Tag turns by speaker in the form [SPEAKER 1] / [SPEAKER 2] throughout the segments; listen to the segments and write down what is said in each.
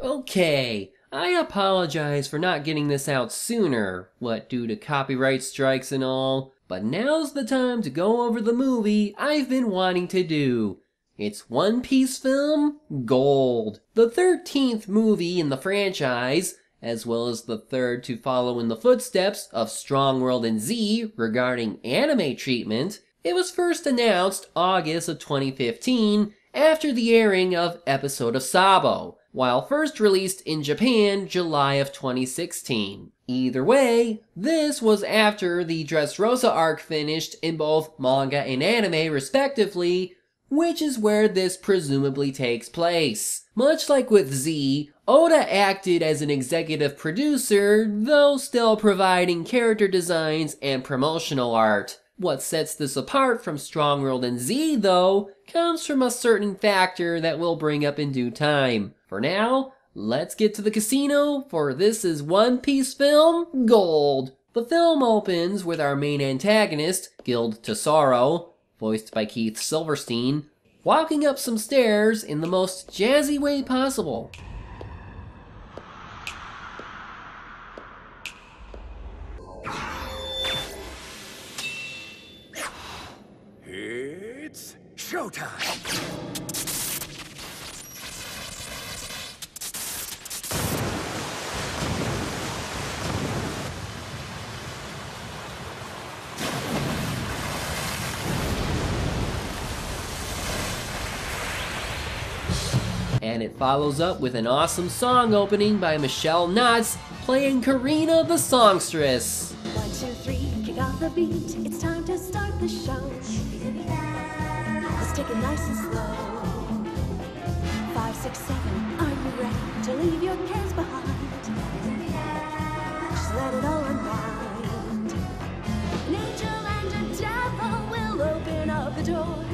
[SPEAKER 1] Okay, I apologize for not getting this out sooner, what due to copyright strikes and all, but now's the time to go over the movie I've been wanting to do. It's One Piece film Gold, the 13th movie in the franchise, as well as the third to follow in the footsteps of Strong World and Z regarding anime treatment. It was first announced August of 2015 after the airing of Episode of Sabo, while first released in Japan July of 2016. Either way, this was after the Dressrosa arc finished in both manga and anime respectively, which is where this presumably takes place. Much like with Z, Oda acted as an executive producer, though still providing character designs and promotional art. What sets this apart from Strong World and Z, though, comes from a certain factor that we'll bring up in due time. For now, let's get to the casino, for this is One Piece film Gold. The film opens with our main antagonist, Guild Tesoro, voiced by Keith Silverstein, walking up some stairs in the most jazzy way possible.
[SPEAKER 2] It's showtime!
[SPEAKER 1] And it follows up with an awesome song opening by Michelle Knotts playing Karina the Songstress.
[SPEAKER 3] 1, 2, 3, kick off the beat. It's time to start the show. Let's take it nice and slow. 5, 6, 7, are you ready to leave your cares behind? Just let it all unwind. An angel and a devil will open up the door.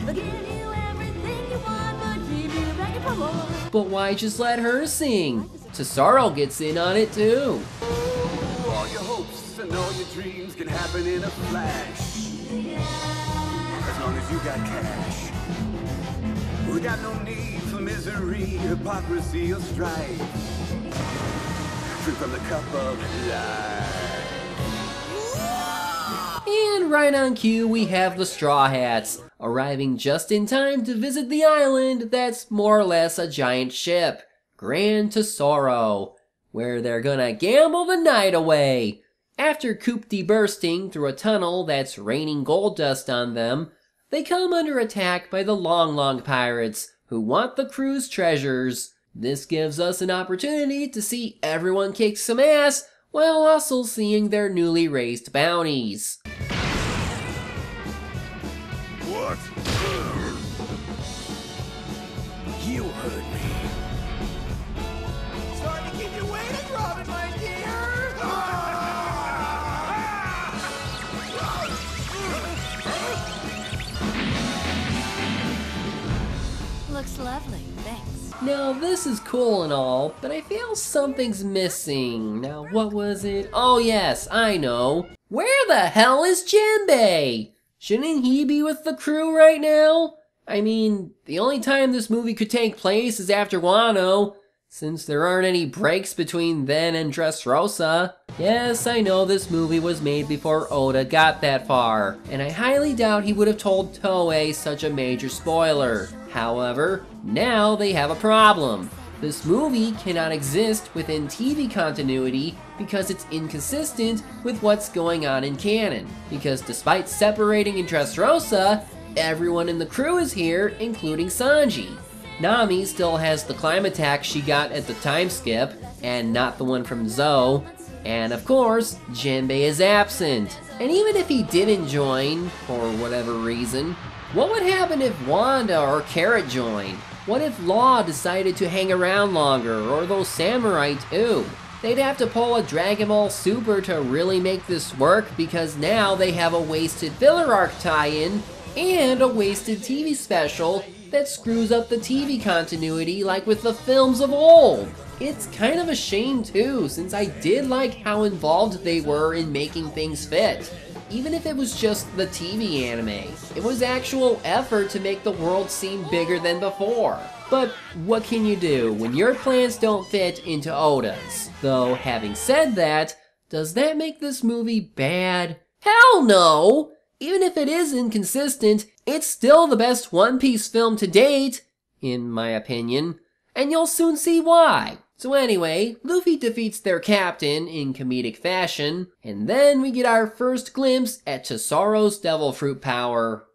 [SPEAKER 3] They'll give you everything you want, but keep you begging for more.
[SPEAKER 1] But why just let her sing? Tesoro gets in on it too.
[SPEAKER 2] All your hopes and all your dreams can happen in a flash. As long as you got cash. We got no need for misery, hypocrisy, or strife. Drink from the cup of life.
[SPEAKER 1] And right on cue, we have the Straw Hats, arriving just in time to visit the island that's more or less a giant ship, Gran Tesoro, where they're gonna gamble the night away. After Coopty bursting through a tunnel that's raining gold dust on them, they come under attack by the Long Long Pirates, who want the crew's treasures. This gives us an opportunity to see everyone kick some ass, while also seeing their newly raised bounties.
[SPEAKER 2] What? You heard me.
[SPEAKER 4] Sorry to keep you waiting, Robin, my dear.
[SPEAKER 3] Looks lovely, thanks.
[SPEAKER 1] Now this is cool and all, but I feel something's missing. Now what was it? Oh yes, I know. Where the hell is Jinbei? Shouldn't he be with the crew right now? I mean, the only time this movie could take place is after Wano, since there aren't any breaks between then and Dressrosa. Yes, I know this movie was made before Oda got that far, and I highly doubt he would have told Toei such a major spoiler. However, now they have a problem. This movie cannot exist within TV continuity because it's inconsistent with what's going on in canon. Because despite separating in Dressrosa, everyone in the crew is here, including Sanji. Nami still has the climb attack she got at the time skip, and not the one from Zoe. And of course, Jinbei is absent. And even if he didn't join, for whatever reason, what would happen if Wanda or Carrot joined? What if Law decided to hang around longer, or those samurai too? They'd have to pull a Dragon Ball Super to really make this work, because now they have a wasted filler arc tie-in and a wasted TV special that screws up the TV continuity like with the films of old. It's kind of a shame too, since I did like how involved they were in making things fit. Even if it was just the TV anime, it was actual effort to make the world seem bigger than before. But what can you do when your plans don't fit into Oda's? Though, having said that, does that make this movie bad? Hell no! Even if it is inconsistent, it's still the best One Piece film to date, in my opinion, and you'll soon see why. So anyway, Luffy defeats their captain in comedic fashion, and then we get our first glimpse at Tesoro's devil fruit power.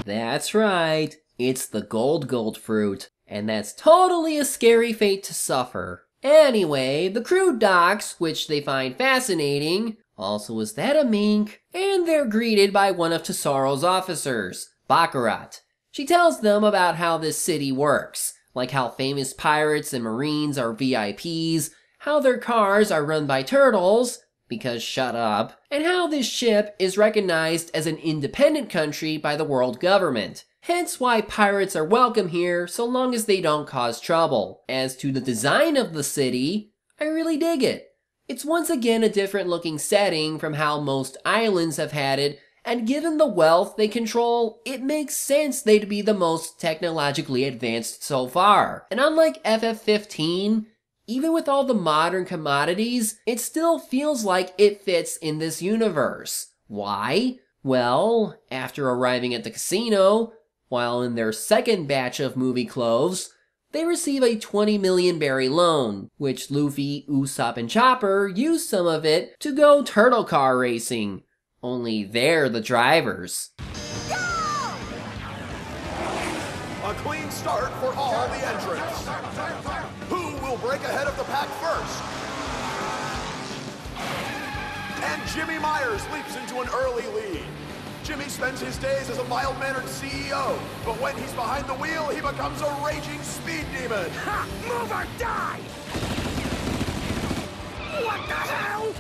[SPEAKER 1] That's right, it's the gold fruit, and that's totally a scary fate to suffer. Anyway, the crew docks, which they find fascinating. Also, is that a mink? And they're greeted by one of Tesoro's officers, Baccarat. She tells them about how this city works, like how famous pirates and marines are VIPs, how their cars are run by turtles, because shut up, and how this ship is recognized as an independent country by the world government. Hence why pirates are welcome here so long as they don't cause trouble. As to the design of the city, I really dig it. It's once again a different looking setting from how most islands have had it, and given the wealth they control, it makes sense they'd be the most technologically advanced so far. And unlike FF15, even with all the modern commodities, it still feels like it fits in this universe. Why? Well, after arriving at the casino, while in their second batch of movie clothes, they receive a 20 million berry loan, which Luffy, Usopp, and Chopper use some of it to go turtle car racing. Only they're the drivers.
[SPEAKER 4] A clean start for all the entrants. Who will break ahead of the pack first? And Jimmy Myers leaps into an early lead. Jimmy spends his days as a mild-mannered CEO, but when he's behind the wheel, he becomes a raging speed demon. Ha! Move or die! What the hell?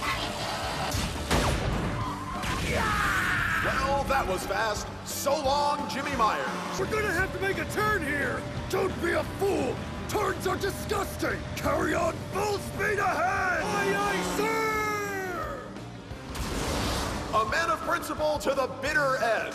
[SPEAKER 4] Well, that was fast. So long, Jimmy Myers. We're gonna have to make a turn here. Don't be a fool. Turns are disgusting. Carry on full speed ahead. Aye, aye, sir. A man of principle to the bitter end.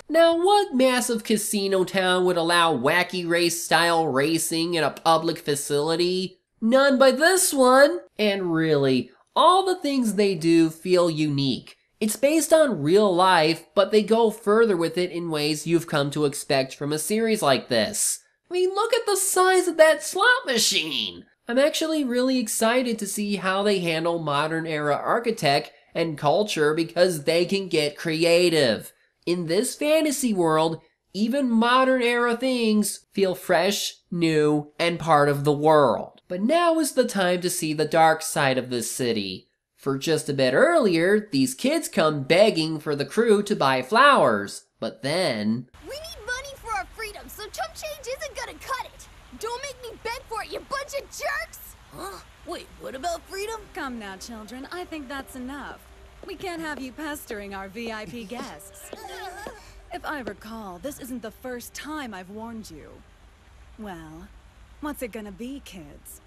[SPEAKER 1] Now, what massive casino town would allow wacky race-style racing in a public facility? None but this one! And really, all the things they do feel unique. It's based on real life, but they go further with it in ways you've come to expect from a series like this. I mean, look at the size of that slot machine! I'm actually really excited to see how they handle modern era architect and culture because they can get creative. In this fantasy world, even modern era things feel fresh, new, and part of the world. But now is the time to see the dark side of this city. For just a bit earlier, these kids come begging for the crew to buy flowers. But then...
[SPEAKER 5] We need money for our freedom, so chump change isn't gonna cut it! Don't make me beg for it, you bunch of jerks! Huh? Wait, what about freedom?
[SPEAKER 6] Come now, children. I think that's enough. We can't have you pestering our VIP guests. If I recall, this isn't the first time I've warned you. Well, what's it gonna be, kids?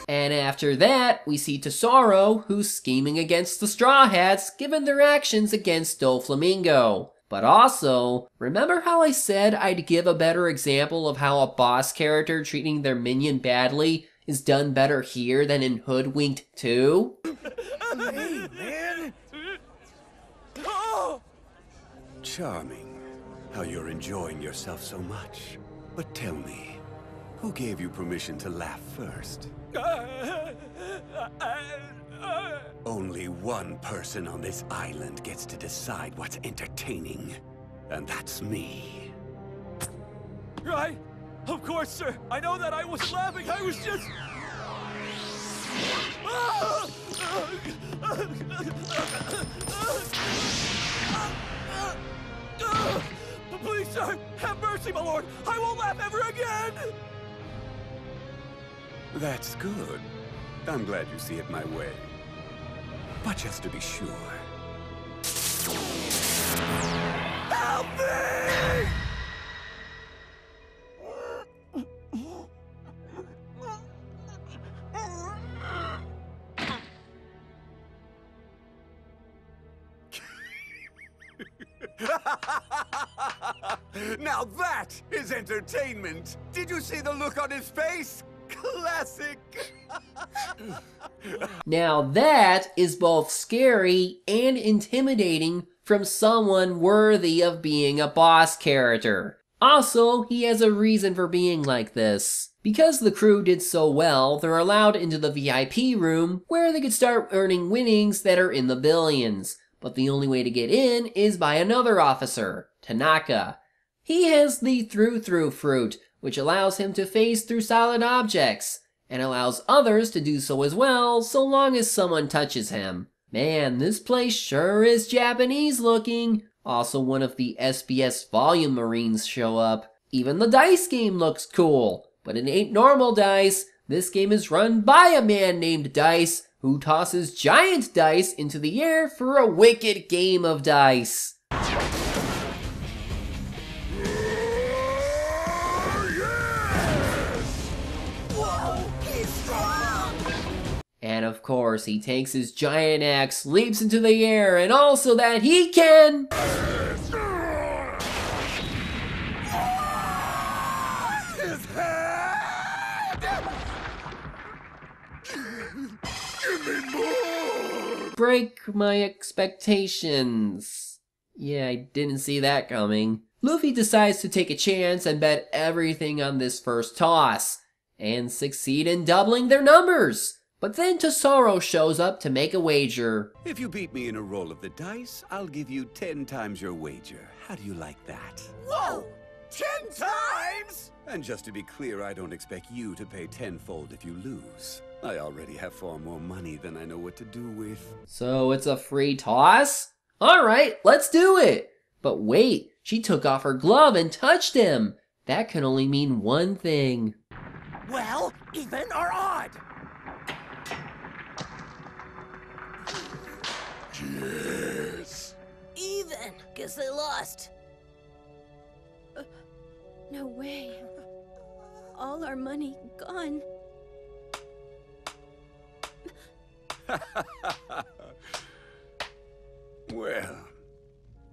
[SPEAKER 1] And after that, we see Tesoro, who's scheming against the Straw Hats given their actions against Doflamingo. But also, remember how I said I'd give a better example of how a boss character treating their minion badly is done better here than in Hoodwinked 2?
[SPEAKER 4] Hey, man!
[SPEAKER 2] Charming, how you're enjoying yourself so much. But tell me, who gave you permission to laugh first? Only one person on this island gets to decide what's entertaining, and that's me.
[SPEAKER 4] Right? Of course, sir. I know that I wasn't laughing. I was just... Please, sir, have mercy, my lord. I won't laugh ever again.
[SPEAKER 2] That's good. I'm glad you see it my way. But just to be sure...
[SPEAKER 4] Help me!
[SPEAKER 2] Now that is entertainment. Did you see the look on his face? Classic.
[SPEAKER 1] Now that is both scary and intimidating from someone worthy of being a boss character. Also, he has a reason for being like this. Because the crew did so well, they're allowed into the VIP room where they could start earning winnings that are in the billions. But the only way to get in is by another officer, Tanaka. He has the through fruit, which allows him to phase through solid objects, and allows others to do so as well, so long as someone touches him. Man, this place sure is Japanese looking. Also, one of the SBS Volume Marines show up. Even the dice game looks cool, but it ain't normal dice. This game is run by a man named Dice, who tosses giant dice into the air for a wicked game of dice. And of course, he takes his giant axe, leaps into the air, and also that he can...
[SPEAKER 2] His head! Give me more!
[SPEAKER 1] break my expectations. Yeah, I didn't see that coming. Luffy decides to take a chance and bet everything on this first toss, and succeed in doubling their numbers. But then Tesoro shows up to make a wager.
[SPEAKER 2] If you beat me in a roll of the dice, I'll give you 10 times your wager. How do you like that?
[SPEAKER 4] Whoa! 10 times?!
[SPEAKER 2] And just to be clear, I don't expect you to pay tenfold if you lose. I already have far more money than I know what to do with.
[SPEAKER 1] So it's a free toss? Alright, let's do it! But wait, she took off her glove and touched him. That can only mean one thing.
[SPEAKER 4] Well, even or odd? Yes.
[SPEAKER 5] Even. Guess they lost. No way. All our money gone.
[SPEAKER 2] Well,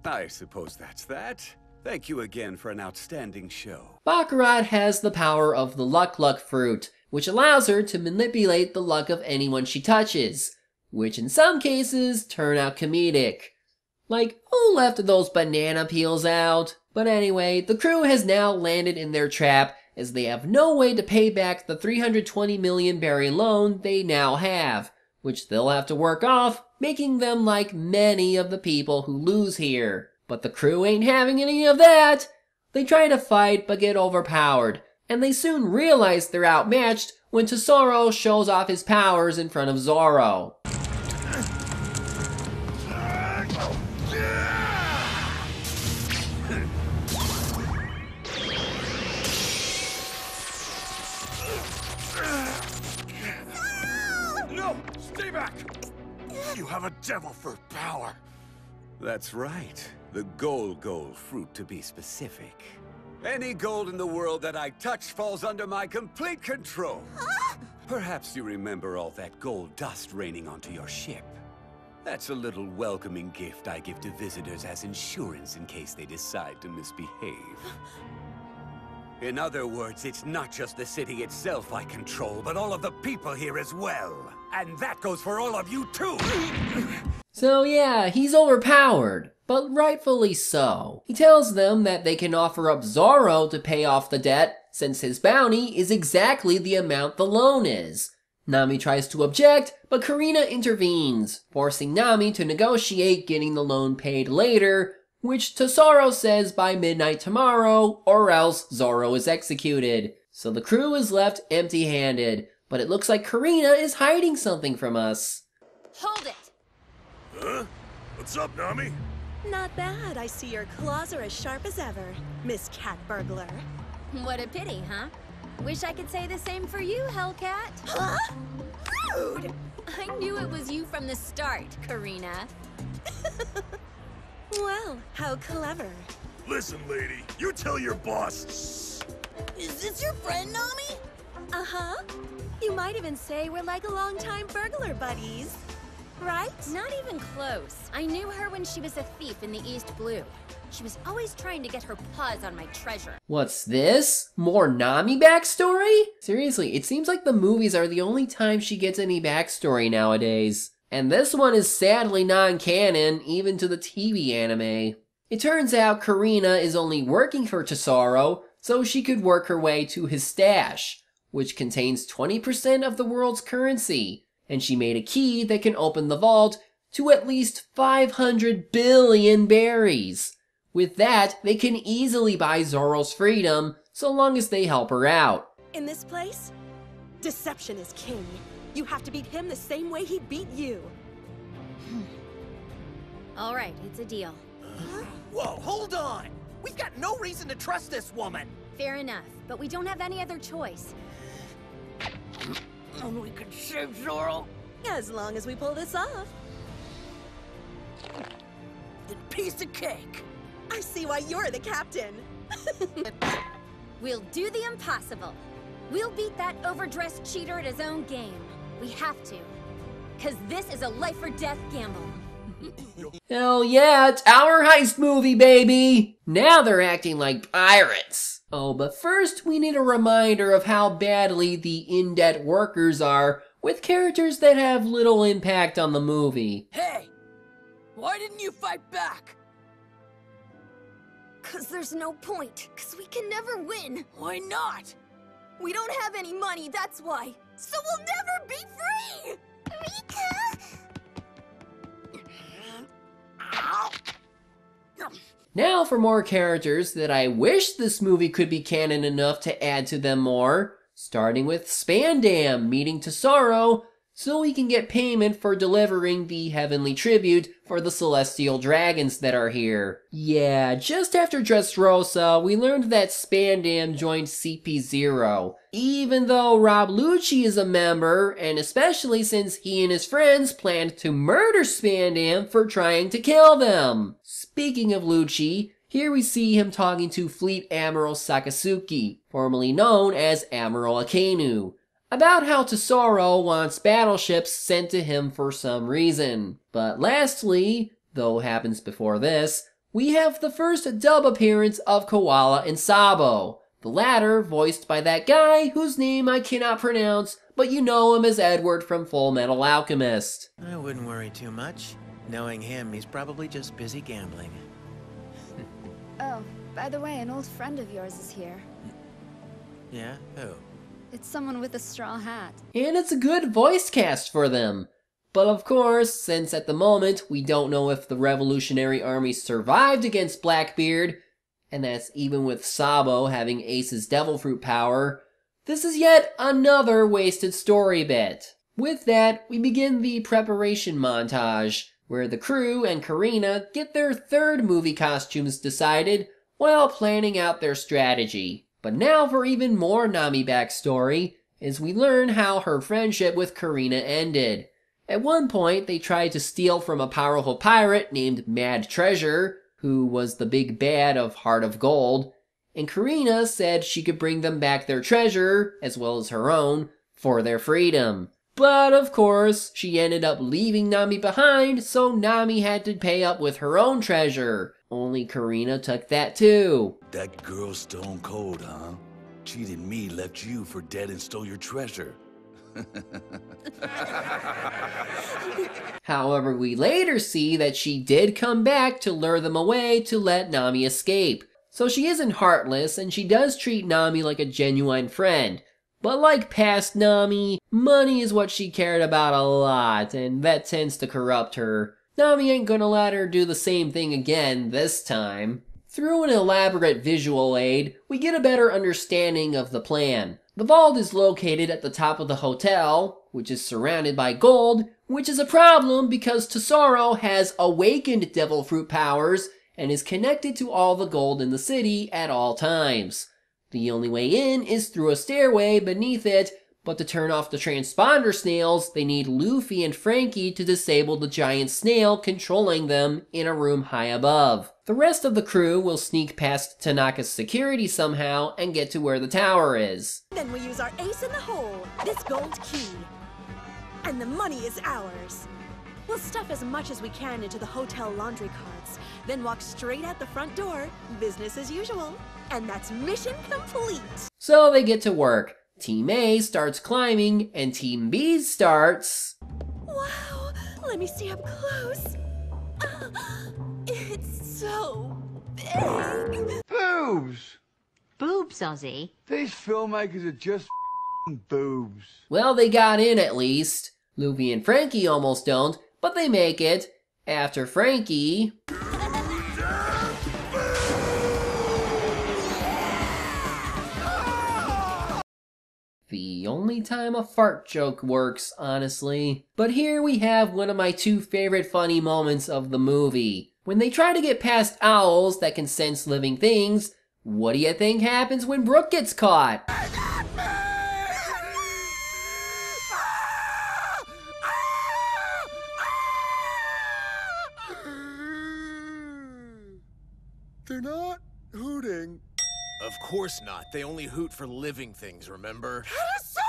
[SPEAKER 2] I suppose that's that. Thank you again for an outstanding show.
[SPEAKER 1] Baccarat has the power of the luck fruit, which allows her to manipulate the luck of anyone she touches, which in some cases turn out comedic. Like, who left those banana peels out? But anyway, the crew has now landed in their trap as they have no way to pay back the 320 million berry loan they now have, which they'll have to work off, making them like many of the people who lose here. But the crew ain't having any of that. They try to fight but get overpowered, and they soon realize they're outmatched when Tesoro shows off his powers in front of Zoro.
[SPEAKER 4] No! Stay back! You have a devil fruit power.
[SPEAKER 2] That's right. The gold fruit, to be specific. Any gold in the world that I touch falls under my complete control. Perhaps you remember all that gold dust raining onto your ship. That's a little welcoming gift I give to visitors as insurance in case they decide to misbehave. In other words, it's not just the city itself I control, but all of the people here as well. And that goes for all of you too!
[SPEAKER 1] So yeah, he's overpowered, but rightfully so. He tells them that they can offer up Zoro to pay off the debt, since his bounty is exactly the amount the loan is. Nami tries to object, but Karina intervenes, forcing Nami to negotiate getting the loan paid later, which Tesoro says by midnight tomorrow, or else Zoro is executed. So the crew is left empty-handed, but it looks like Karina is hiding something from us.
[SPEAKER 5] Hold it!
[SPEAKER 4] Huh? What's up, Nami?
[SPEAKER 3] Not bad. I see your claws are as sharp as ever, Miss Cat Burglar.
[SPEAKER 5] What a pity, huh? Wish I could say the same for you, Hellcat.
[SPEAKER 3] Huh? Rude!
[SPEAKER 5] I knew it was you from the start, Karina.
[SPEAKER 3] Well, how clever.
[SPEAKER 4] Listen, lady, you tell your boss.
[SPEAKER 5] Is this your friend, Nami?
[SPEAKER 3] Uh-huh. You might even say we're like longtime burglar buddies. Right?
[SPEAKER 5] Not even close. I knew her when she was a thief in the East Blue. She was always trying to get her paws on my treasure.
[SPEAKER 1] What's this? More Nami backstory? Seriously, it seems like the movies are the only time she gets any backstory nowadays. And this one is sadly non-canon, even to the TV anime. It turns out Karina is only working for Tesoro so she could work her way to his stash, which contains 20% of the world's currency, and she made a key that can open the vault to at least 500 billion berries. With that, they can easily buy Zoro's freedom, so long as they help her out.
[SPEAKER 7] In this place, deception is king. You have to beat him the same way he beat you.
[SPEAKER 5] All right, it's a deal.
[SPEAKER 8] Whoa, hold on! We've got no reason to trust this woman!
[SPEAKER 5] Fair enough, but we don't have any other choice.
[SPEAKER 8] And we can save Zoro?
[SPEAKER 7] As long as we pull this off.
[SPEAKER 8] Then piece of cake!
[SPEAKER 7] I see why you're the captain.
[SPEAKER 5] We'll do the impossible. We'll beat that overdressed cheater at his own game. We have to. 'Cause this is a life or death gamble.
[SPEAKER 1] Hell yeah, it's our heist movie, baby! Now they're acting like pirates. Oh, but first we need a reminder of how badly the in-debt workers are with characters that have little impact on the movie.
[SPEAKER 8] Hey! Why didn't you fight back?
[SPEAKER 5] 'Cause there's no point. 'Cause we can never win.
[SPEAKER 8] Why not?
[SPEAKER 5] We don't have any money, that's why. So we'll never be free! Rika!
[SPEAKER 1] Now for more characters that I wish this movie could be canon enough to add to them more. Starting with Spandam meeting Tesoro so he can get payment for delivering the heavenly tribute for the celestial dragons that are here. Yeah, just after Dressrosa, we learned that Spandam joined CP0, even though Rob Lucci is a member, and especially since he and his friends planned to murder Spandam for trying to kill them. Speaking of Lucci, here we see him talking to Fleet Admiral Sakasuki, formerly known as Admiral Akainu, about how Tesoro wants battleships sent to him for some reason. But lastly, though happens before this, we have the first dub appearance of Koala and Sabo, the latter voiced by that guy whose name I cannot pronounce, but you know him as Edward from Full Metal Alchemist.
[SPEAKER 9] I wouldn't worry too much. Knowing him, he's probably just busy gambling.
[SPEAKER 10] Oh, by the way, an old friend of yours is here.
[SPEAKER 9] Yeah? Who?
[SPEAKER 10] It's someone with a straw hat.
[SPEAKER 1] And it's a good voice cast for them. But of course, since at the moment we don't know if the Revolutionary Army survived against Blackbeard, and that's even with Sabo having Ace's devil fruit power, this is yet another wasted story bit. With that, we begin the preparation montage, where the crew and Karina get their third movie costumes decided while planning out their strategy. But now for even more Nami backstory, as we learn how her friendship with Karina ended. At one point, they tried to steal from a powerful pirate named Mad Treasure, who was the big bad of Heart of Gold, and Karina said she could bring them back their treasure, as well as her own, for their freedom. But of course, she ended up leaving Nami behind, so Nami had to pay up with her own treasure. Only Karina took that too.
[SPEAKER 2] That girl's stone cold, huh? Cheated me, left you for dead and stole your treasure.
[SPEAKER 1] However, we later see that she did come back to lure them away to let Nami escape. So she isn't heartless, and she does treat Nami like a genuine friend. But like past Nami, money is what she cared about a lot, and that tends to corrupt her. Nami ain't gonna let her do the same thing again this time. Through an elaborate visual aid, we get a better understanding of the plan. The vault is located at the top of the hotel, which is surrounded by gold, which is a problem because Tesoro has awakened devil fruit powers and is connected to all the gold in the city at all times. The only way in is through a stairway beneath it, but to turn off the transponder snails, they need Luffy and Frankie to disable the giant snail controlling them in a room high above. The rest of the crew will sneak past Tanaka's security somehow and get to where the tower is.
[SPEAKER 7] Then we use our ace in the hole, this gold key. And the money is ours. We'll stuff as much as we can into the hotel laundry carts, then walk straight out the front door, business as usual. And that's mission complete.
[SPEAKER 1] So they get to work. Team A starts climbing, and Team B starts...
[SPEAKER 7] Wow, let me see up close. It's so big.
[SPEAKER 11] Boobs!
[SPEAKER 12] Boobs, Ozzy.
[SPEAKER 11] These filmmakers are just boobs.
[SPEAKER 1] Well, they got in at least. Luffy and Frankie almost don't, but they make it. After Frankie... The only time a fart joke works, honestly. But here we have one of my two favorite funny moments of the movie. When they try to get past owls that can sense living things, what do you think happens when Brook gets caught?
[SPEAKER 4] They're not hooting.
[SPEAKER 8] Of course not. They only hoot for living things, remember?
[SPEAKER 4] That is so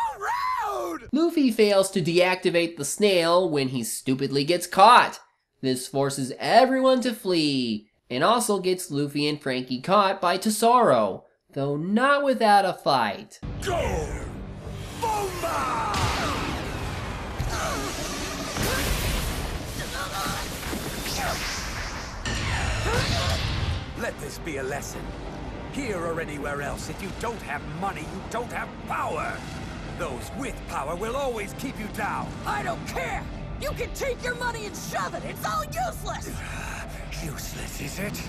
[SPEAKER 4] rude!
[SPEAKER 1] Luffy fails to deactivate the snail when he stupidly gets caught. This forces everyone to flee, and also gets Luffy and Frankie caught by Tesoro, though not without a fight.
[SPEAKER 4] Go! Bomba!
[SPEAKER 2] Let this be a lesson. Here or anywhere else, if you don't have money, you don't have power. Those with power will always keep you down.
[SPEAKER 8] I don't care! You can take your money and shove it! It's all useless!
[SPEAKER 2] Useless, is it?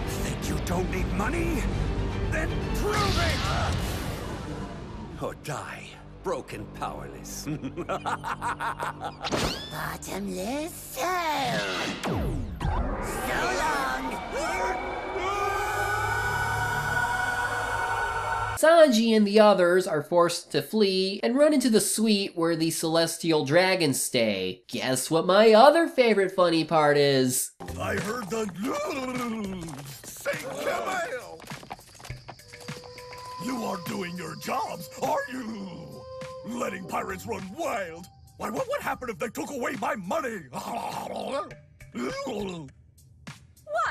[SPEAKER 2] Think you don't need money? Then prove it! Or die, broken, powerless.
[SPEAKER 5] Bottomless soul. So long.
[SPEAKER 1] Sanji and the others are forced to flee and run into the suite where the celestial dragons stay. Guess what my other favorite funny part is?
[SPEAKER 4] I heard the Saint Camille. You are doing your jobs, are you? Letting pirates run wild. Why, what would happen if they took away my money?
[SPEAKER 7] Why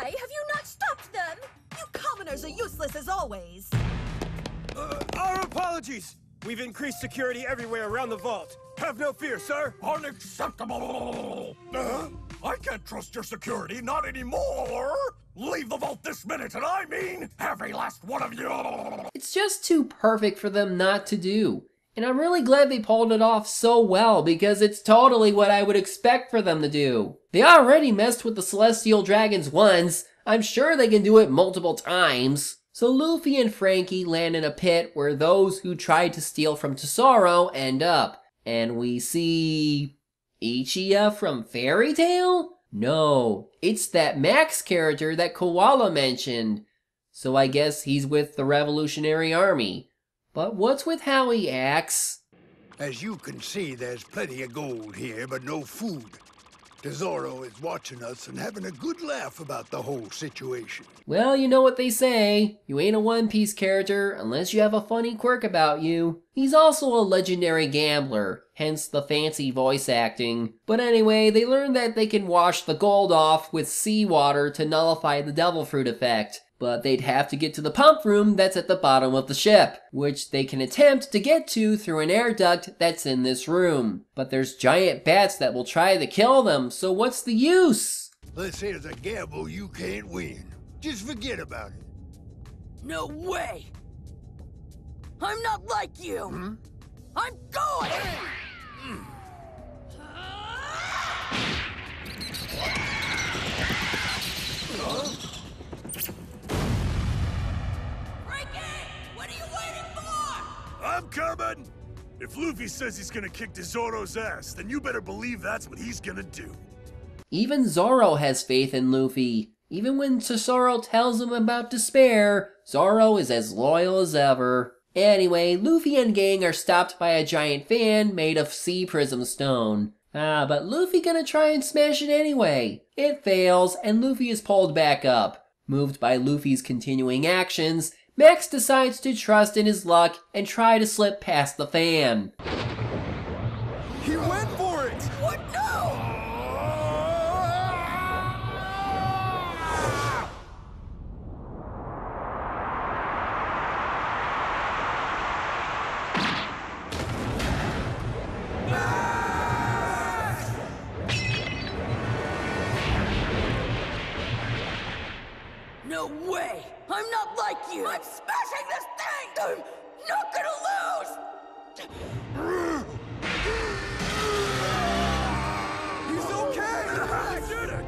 [SPEAKER 7] have you not stopped them? You commoners are useless as always.
[SPEAKER 13] Our apologies! We've increased security everywhere around the vault. Have no fear, sir!
[SPEAKER 4] Unacceptable! I can't trust your security, not anymore! Leave the vault this minute, and I mean every last one of you!
[SPEAKER 1] It's just too perfect for them not to do. And I'm really glad they pulled it off so well, because it's totally what I would expect for them to do. They already messed with the celestial dragons once. I'm sure they can do it multiple times. So Luffy and Frankie land in a pit where those who tried to steal from Tesoro end up. And we see... Ichiya from Fairy Tail? No, it's that Max character that Koala mentioned. So I guess he's with the Revolutionary Army. But what's with how he acts?
[SPEAKER 14] As you can see, there's plenty of gold here, but no food. Tesoro is watching us and having a good laugh about the whole situation.
[SPEAKER 1] Well, you know what they say. You ain't a One Piece character unless you have a funny quirk about you. He's also a legendary gambler, hence the fancy voice acting. But anyway, they learn that they can wash the gold off with seawater to nullify the devil fruit effect. But they'd have to get to the pump room that's at the bottom of the ship, which they can attempt to get to through an air duct that's in this room. But there's giant bats that will try to kill them, so what's the use?
[SPEAKER 14] This here's a gamble you can't win. Just forget about it.
[SPEAKER 8] No way! I'm not like you! I'm going!
[SPEAKER 4] I'm coming! If Luffy says he's gonna kick Tesoro's ass, then you better believe that's what he's gonna do.
[SPEAKER 1] Even Zoro has faith in Luffy. Even when Tesoro tells him about despair, Zoro is as loyal as ever. Anyway, Luffy and gang are stopped by a giant fan made of sea prism stone. But Luffy gonna try and smash it anyway. It fails, and Luffy is pulled back up. Moved by Luffy's continuing actions, Max decides to trust in his luck and try to slip past the fan.
[SPEAKER 4] He went for
[SPEAKER 15] No way! I'm not like you! I'm smashing this thing! I'm not gonna lose!
[SPEAKER 4] He's okay! I did it!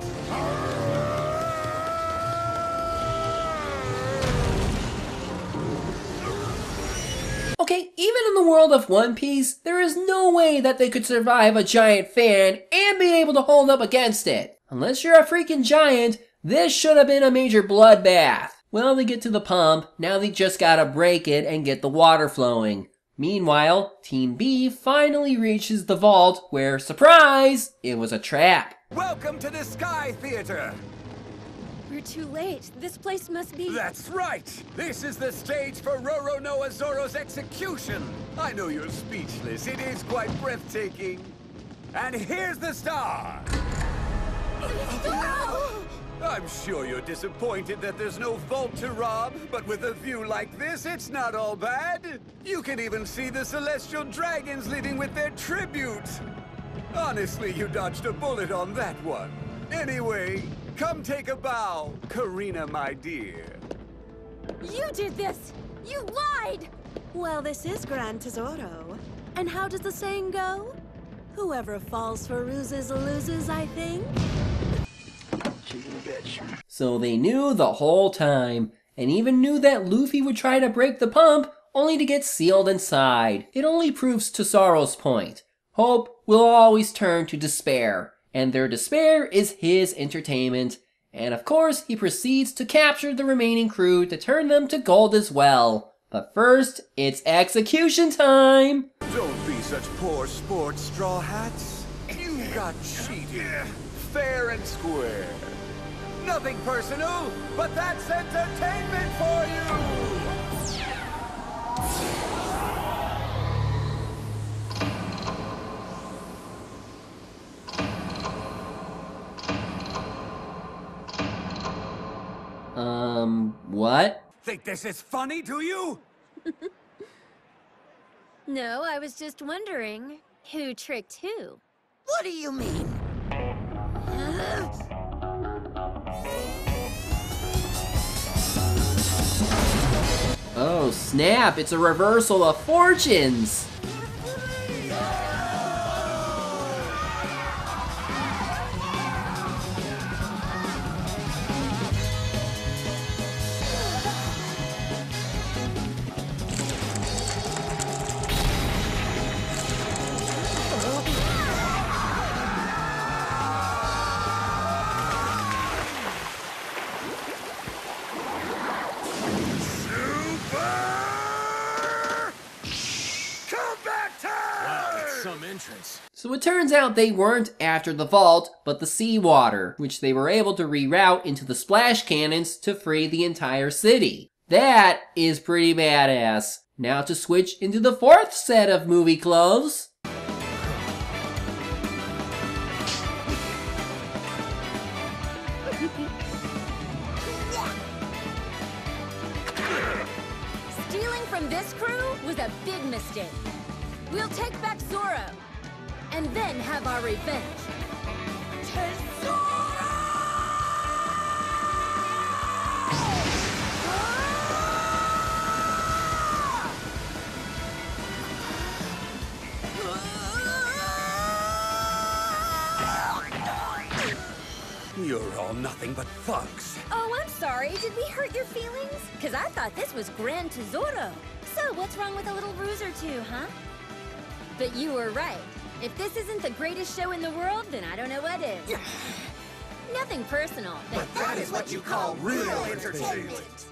[SPEAKER 1] Okay, even in the world of One Piece, there is no way that they could survive a giant fan and be able to hold up against it. Unless you're a freaking giant, this should have been a major bloodbath. Well, they get to the pump, now they just gotta break it and get the water flowing. Meanwhile, Team B finally reaches the vault where, surprise, it was a trap.
[SPEAKER 2] Welcome to the Sky Theater!
[SPEAKER 3] We're too late. This place must be...
[SPEAKER 2] That's right! This is the stage for Roro Noa Zoro's execution! I know you're speechless. It is quite breathtaking. And here's the star! I'm sure you're disappointed that there's no vault to rob, but with a view like this, it's not all bad. You can even see the celestial dragons leaving with their tribute. Honestly, you dodged a bullet on that one. Anyway, come take a bow, Karina, my dear.
[SPEAKER 3] You did this! You lied!
[SPEAKER 7] Well, this is Gran Tesoro. And how does the saying go? Whoever falls for ruses loses, I think.
[SPEAKER 1] So they knew the whole time, and even knew that Luffy would try to break the pump, only to get sealed inside. It only proves Tesoro's point. Hope will always turn to despair, and their despair is his entertainment. And of course, he proceeds to capture the remaining crew to turn them to gold as well. But first, it's execution time!
[SPEAKER 2] Don't be such poor sports, Straw Hats. You got cheated. Fair and square. Nothing personal, but that's entertainment for you!
[SPEAKER 1] What?
[SPEAKER 2] Think this is funny, do you?
[SPEAKER 10] No, I was just wondering who tricked who.
[SPEAKER 15] What do you mean?
[SPEAKER 1] Oh snap, it's a reversal of fortunes! So it turns out they weren't after the vault, but the seawater, which they were able to reroute into the splash cannons to free the entire city. That is pretty badass. Now to switch into the fourth set of movie clothes.
[SPEAKER 3] Stealing from this crew was a big mistake. We'll take back Zoro, and then have our revenge.
[SPEAKER 2] You're all nothing but thugs.
[SPEAKER 3] Oh, I'm sorry. Did we hurt your feelings? Because I thought this was Gran Tesoro. So what's wrong with a little ruse or two, huh? But you were right. If this isn't the greatest show in the world, then I don't know what is. Nothing personal.
[SPEAKER 15] But that is what you call real entertainment.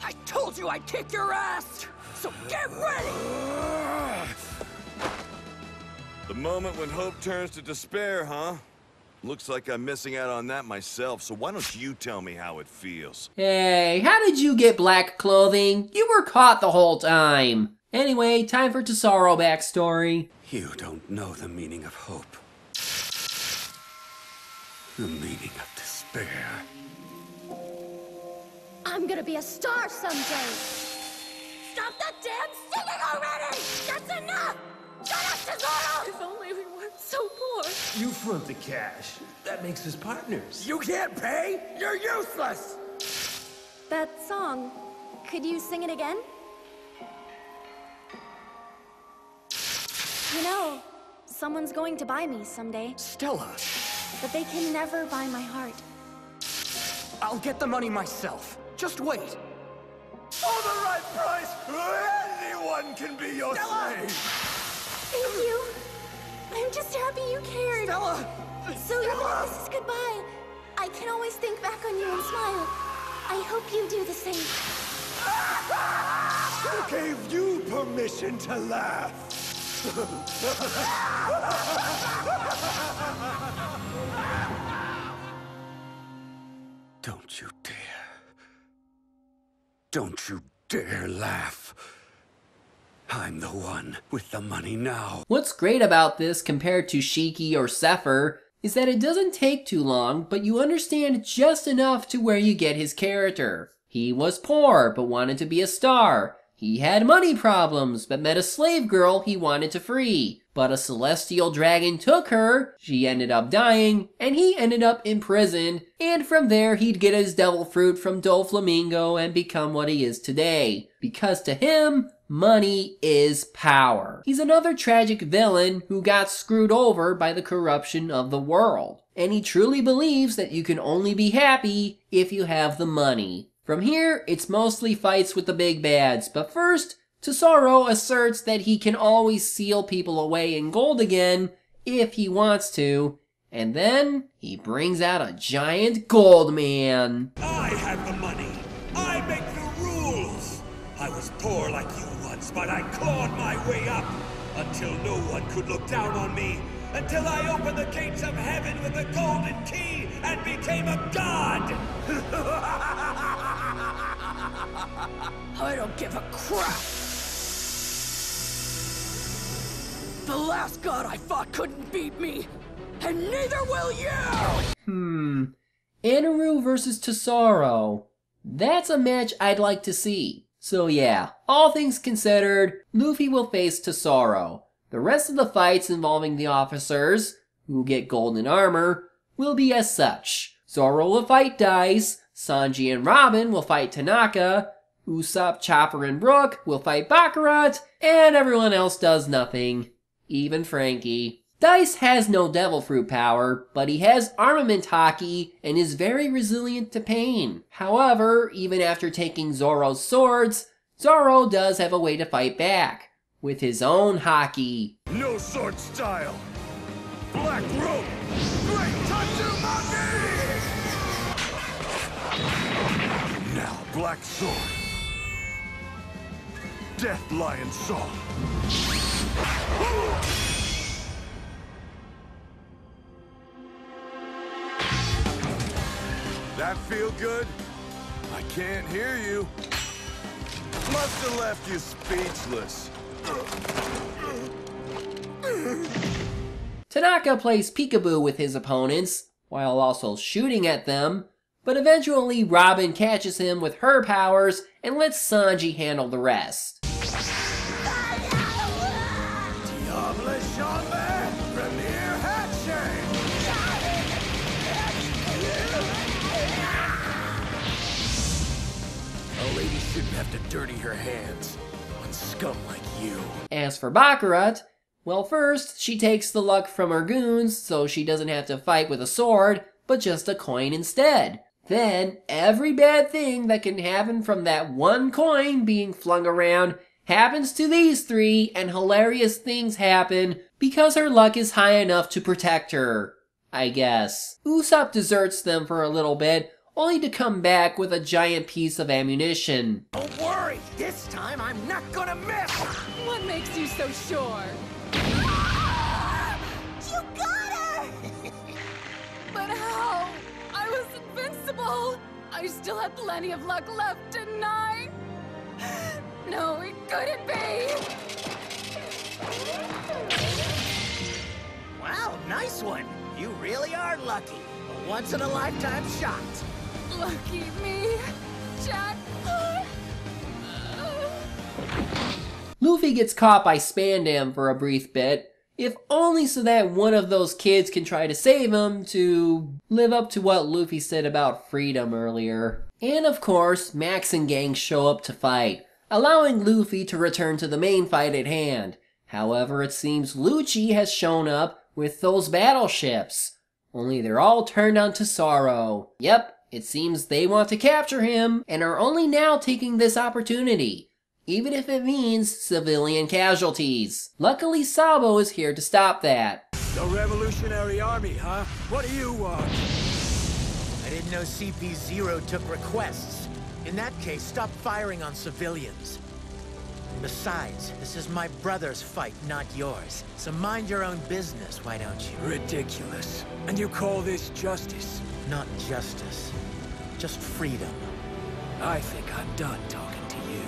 [SPEAKER 15] I told you I'd kick your ass! So get ready!
[SPEAKER 4] The moment when hope turns to despair, huh? Looks like I'm missing out on that myself, so why don't you tell me how it feels?
[SPEAKER 1] Hey, how did you get black clothing? You were caught the whole time. Anyway, time for Tesoro backstory.
[SPEAKER 2] You don't know the meaning of hope. The meaning of despair.
[SPEAKER 3] I'm gonna be a star someday. Stop that damn singing already! That's enough! Shut up, Tesoro!
[SPEAKER 15] If only we weren't so poor.
[SPEAKER 13] You front the cash. That makes us partners.
[SPEAKER 15] You can't pay? You're useless!
[SPEAKER 3] That song, could you sing it again? You know, someone's going to buy me someday.
[SPEAKER 8] Stella!
[SPEAKER 3] But they can never buy my heart.
[SPEAKER 8] I'll get the money myself. Just wait.
[SPEAKER 4] For the right price, anyone can be your slave.
[SPEAKER 3] Thank you. I'm just happy you cared.
[SPEAKER 8] Stella!
[SPEAKER 3] So even if this is goodbye, I can always think back on you and smile. I hope you do the same.
[SPEAKER 14] Who gave you permission to laugh?
[SPEAKER 2] Don't you dare. Don't you dare laugh. I'm the one with the money now.
[SPEAKER 1] What's great about this compared to Shiki or Zephyr is that it doesn't take too long, but you understand just enough to where you get his character. He was poor, but wanted to be a star. He had money problems, but met a slave girl he wanted to free. But a celestial dragon took her, she ended up dying, and he ended up imprisoned, and from there he'd get his devil fruit from Doflamingo and become what he is today. Because to him, money is power. He's another tragic villain who got screwed over by the corruption of the world. And he truly believes that you can only be happy if you have the money. From here, it's mostly fights with the big bads, but first, Tesoro asserts that he can always seal people away in gold again if he wants to, and then he brings out a giant gold man.
[SPEAKER 16] I have the money. I make the rules. I was poor like you once, but I clawed my way up until no one could look down on me, until I opened the gates of heaven with a golden key and became a god.
[SPEAKER 15] I don't give a crap! The last god I fought couldn't beat me, and neither will you!
[SPEAKER 1] Anaru versus Tesoro. That's a match I'd like to see. So yeah, all things considered, Luffy will face Tesoro. The rest of the fights involving the officers, who get golden armor, will be as such. Zoro will fight Dice, Sanji and Robin will fight Tanaka, Usopp, Chopper, and Brook will fight Baccarat, and everyone else does nothing. Even Frankie. Dice has no devil fruit power, but he has armament hockey and is very resilient to pain. However, even after taking Zoro's swords, Zoro does have a way to fight back, with his own hockey.
[SPEAKER 4] No sword style. Black rope. Great Tatsumaki! Now, black sword. Death Lion Song. That feel good? I can't hear you. Must have left you speechless.
[SPEAKER 1] Tanaka plays peekaboo with his opponents, while also shooting at them, but eventually Robin catches him with her powers and lets Sanji handle the rest.
[SPEAKER 4] Diable Chamber, Premier Hatching!
[SPEAKER 8] A lady shouldn't have to dirty her hands on scum like you.
[SPEAKER 1] As for Baccarat, well, first she takes the luck from her goons so she doesn't have to fight with a sword, but just a coin instead. Then, every bad thing that can happen from that one coin being flung around happens to these three, and hilarious things happen because her luck is high enough to protect her, I guess. Usopp deserts them for a little bit, only to come back with a giant piece of ammunition.
[SPEAKER 8] Don't worry, this time I'm not gonna miss!
[SPEAKER 6] What makes you so sure?
[SPEAKER 5] You got her!
[SPEAKER 6] But how? I was invincible! I still had plenty of luck left, didn't I? No, it couldn't be!
[SPEAKER 8] Wow, nice one! You really are lucky. A once-in-a-lifetime shot.
[SPEAKER 6] Lucky me, Jack.
[SPEAKER 1] Luffy gets caught by Spandam for a brief bit, if only so that one of those kids can try to save him to live up to what Luffy said about freedom earlier. And of course, Max and gang show up to fight, allowing Luffy to return to the main fight at hand. However, it seems Lucci has shown up with those battleships. Only they're all turned on Tesoro. Yep, it seems they want to capture him and are only now taking this opportunity, even if it means civilian casualties. Luckily, Sabo is here to stop that.
[SPEAKER 13] The Revolutionary Army, huh? What do you want?
[SPEAKER 9] I didn't know CP0 took requests. In that case, stop firing on civilians. Besides, this is my brother's fight, not yours. So mind your own business, why don't you?
[SPEAKER 13] Ridiculous. And you call this justice?
[SPEAKER 9] Not justice. Just freedom.
[SPEAKER 13] I think I'm done talking to you.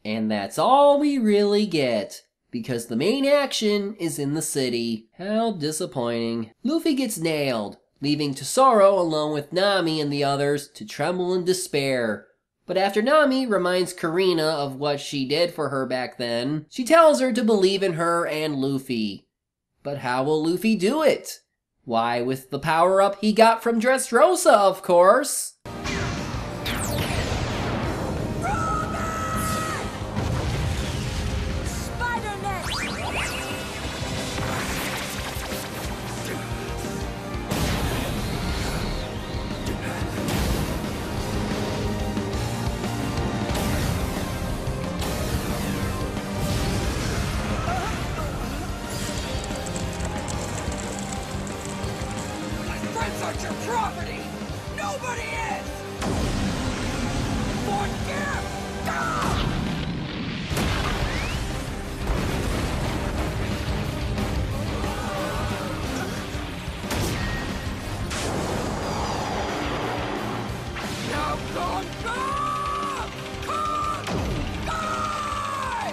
[SPEAKER 1] And that's all we really get, because the main action is in the city. How disappointing. Luffy gets nailed, leaving Tesoro alone with Nami and the others to tremble in despair. But after Nami reminds Karina of what she did for her back then, she tells her to believe in her and Luffy. But how will Luffy do it? Why, with the power-up he got from Dressrosa, of course!
[SPEAKER 15] Friends aren't your property! Nobody is! Forgive! Go! Now gone, go! Come! Die!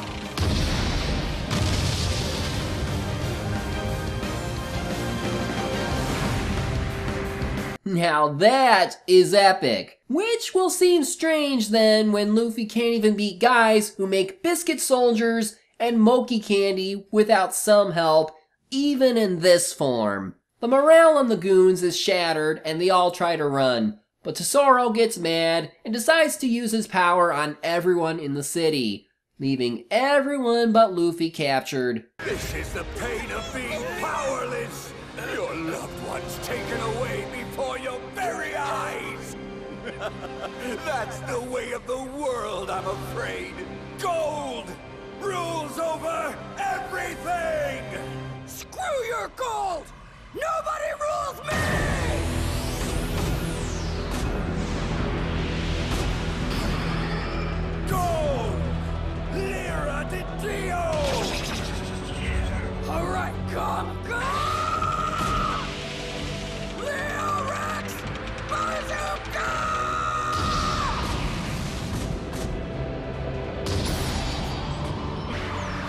[SPEAKER 1] Now that is epic! Which will seem strange then when Luffy can't even beat guys who make biscuit soldiers and mochi candy without some help, even in this form. The morale on the goons is shattered and they all try to run, but Tesoro gets mad and decides to use his power on everyone in the city, leaving everyone but Luffy captured.
[SPEAKER 16] This is the pain of being powerless! Your loved ones taken away before your very eyes! That's the way of the world, I'm afraid! Gold rules over everything!
[SPEAKER 15] Screw your gold! Nobody rules me!
[SPEAKER 16] Gold! Lira de Dio!
[SPEAKER 15] Alright, come, go! Leo Rex! Bazooka!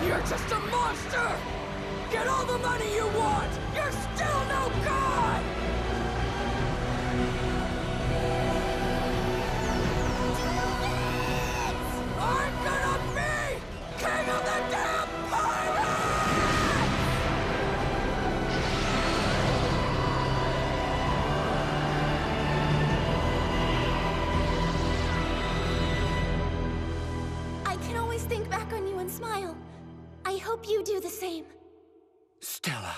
[SPEAKER 15] You're just a monster! Get all the money you want! You're still no god! I'm gonna be king of the damn pirates!
[SPEAKER 3] I can always think back on you and smile. I hope you do the same.
[SPEAKER 16] Stella.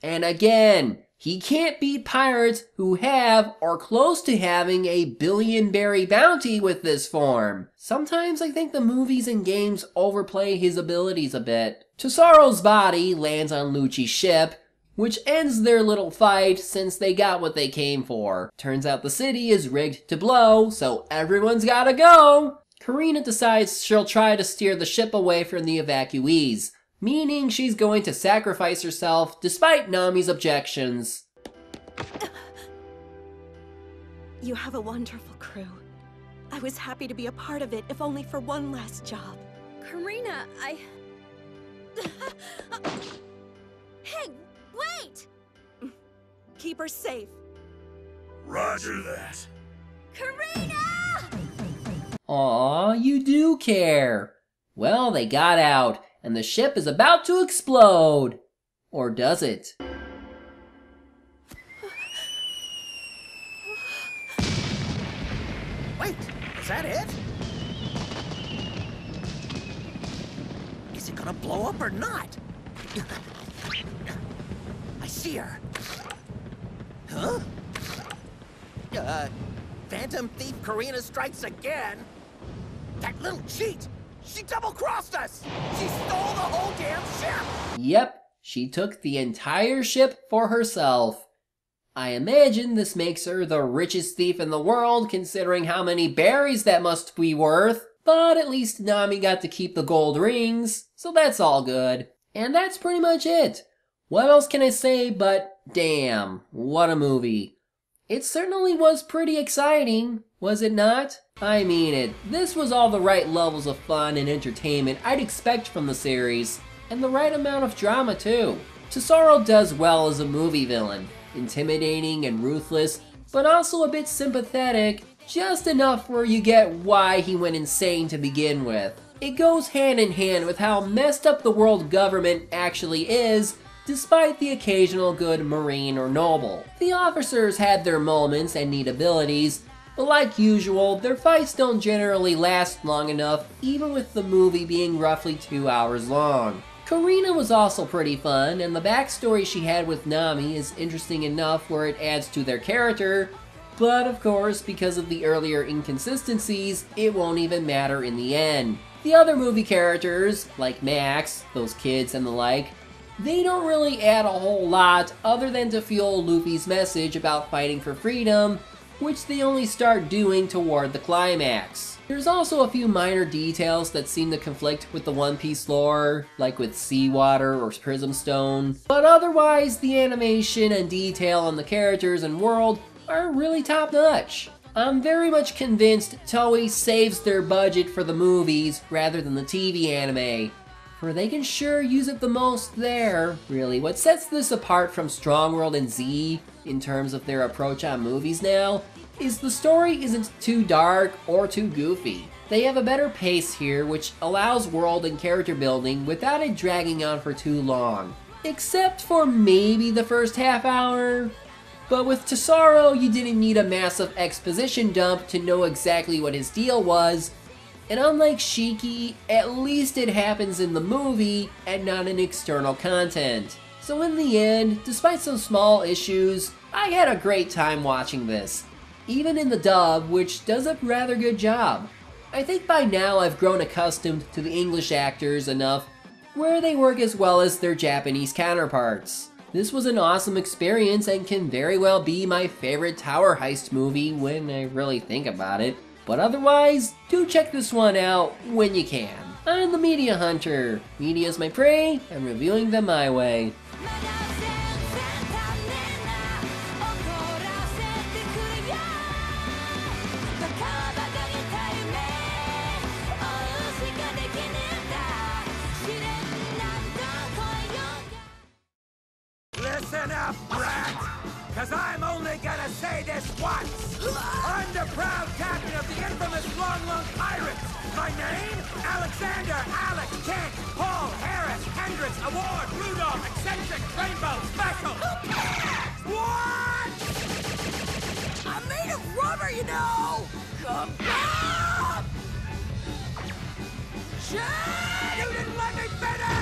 [SPEAKER 1] And again, he can't beat pirates who have or close to having a billion-berry bounty with this form. Sometimes I think the movies and games overplay his abilities a bit. Tesoro's body lands on Lucci's ship, which ends their little fight since they got what they came for. Turns out the city is rigged to blow, so everyone's gotta go! Karina decides she'll try to steer the ship away from the evacuees, meaning she's going to sacrifice herself despite Nami's objections.
[SPEAKER 7] You have a wonderful crew. I was happy to be a part of it, if only for one last job.
[SPEAKER 5] Karina, Hey, wait!
[SPEAKER 7] Keep her safe.
[SPEAKER 16] Roger that.
[SPEAKER 5] Karina!
[SPEAKER 1] Aw, you do care. Well, they got out, and the ship is about to explode. Or does it?
[SPEAKER 8] Wait, is that it? Is it gonna blow up or not? I see her. Huh? Phantom Thief Karina strikes again? That little cheat! She double-crossed us! She stole the whole damn ship!
[SPEAKER 1] Yep, she took the entire ship for herself. I imagine this makes her the richest thief in the world, considering how many berries that must be worth. But at least Nami got to keep the gold rings, so that's all good. And that's pretty much it. What else can I say but damn, what a movie. It certainly was pretty exciting, was it not? I mean it. This was all the right levels of fun and entertainment I'd expect from the series, and the right amount of drama too. Tesoro does well as a movie villain, intimidating and ruthless, but also a bit sympathetic, just enough where you get why he went insane to begin with. It goes hand in hand with how messed up the world government actually is, despite the occasional good Marine or noble. The officers had their moments and neat abilities, but like usual, their fights don't generally last long enough, even with the movie being roughly 2 hours long. Karina was also pretty fun, and the backstory she had with Nami is interesting enough where it adds to their character, but of course, because of the earlier inconsistencies, it won't even matter in the end. The other movie characters, like Max, those kids and the like, they don't really add a whole lot other than to fuel Luffy's message about fighting for freedom, which they only start doing toward the climax. There's also a few minor details that seem to conflict with the One Piece lore, like with seawater or prism stone, but otherwise the animation and detail on the characters and world are really top-notch. I'm very much convinced Toei saves their budget for the movies rather than the TV anime, for they can sure use it the most there. Really, what sets this apart from Strong World and Z in terms of their approach on movies now is the story isn't too dark or too goofy. They have a better pace here, which allows world and character building without it dragging on for too long. Except for maybe the first half hour. But with Tesoro, you didn't need a massive exposition dump to know exactly what his deal was, and unlike Shiki, at least it happens in the movie and not in external content. So in the end, despite some small issues, I had a great time watching this. Even in the dub, which does a rather good job. I think by now I've grown accustomed to the English actors enough where they work as well as their Japanese counterparts. This was an awesome experience and can very well be my favorite tower heist movie when I really think about it. But otherwise, do check this one out when you can. I'm the Media Hunter. Media's my prey, and reviewing them my way.
[SPEAKER 16] Listen up, brat! Cause I'm only gonna say this once! I'm the proud captain of the infamous Long Lung Pirates! My name? Alexander, Alex, Kent, Paul, Harris, Hendricks, Award, Rudolph, Eccentric, Rainbow, Special! What?
[SPEAKER 15] I'm made of rubber, you know! Come on!
[SPEAKER 16] Shit! You didn't let me finish!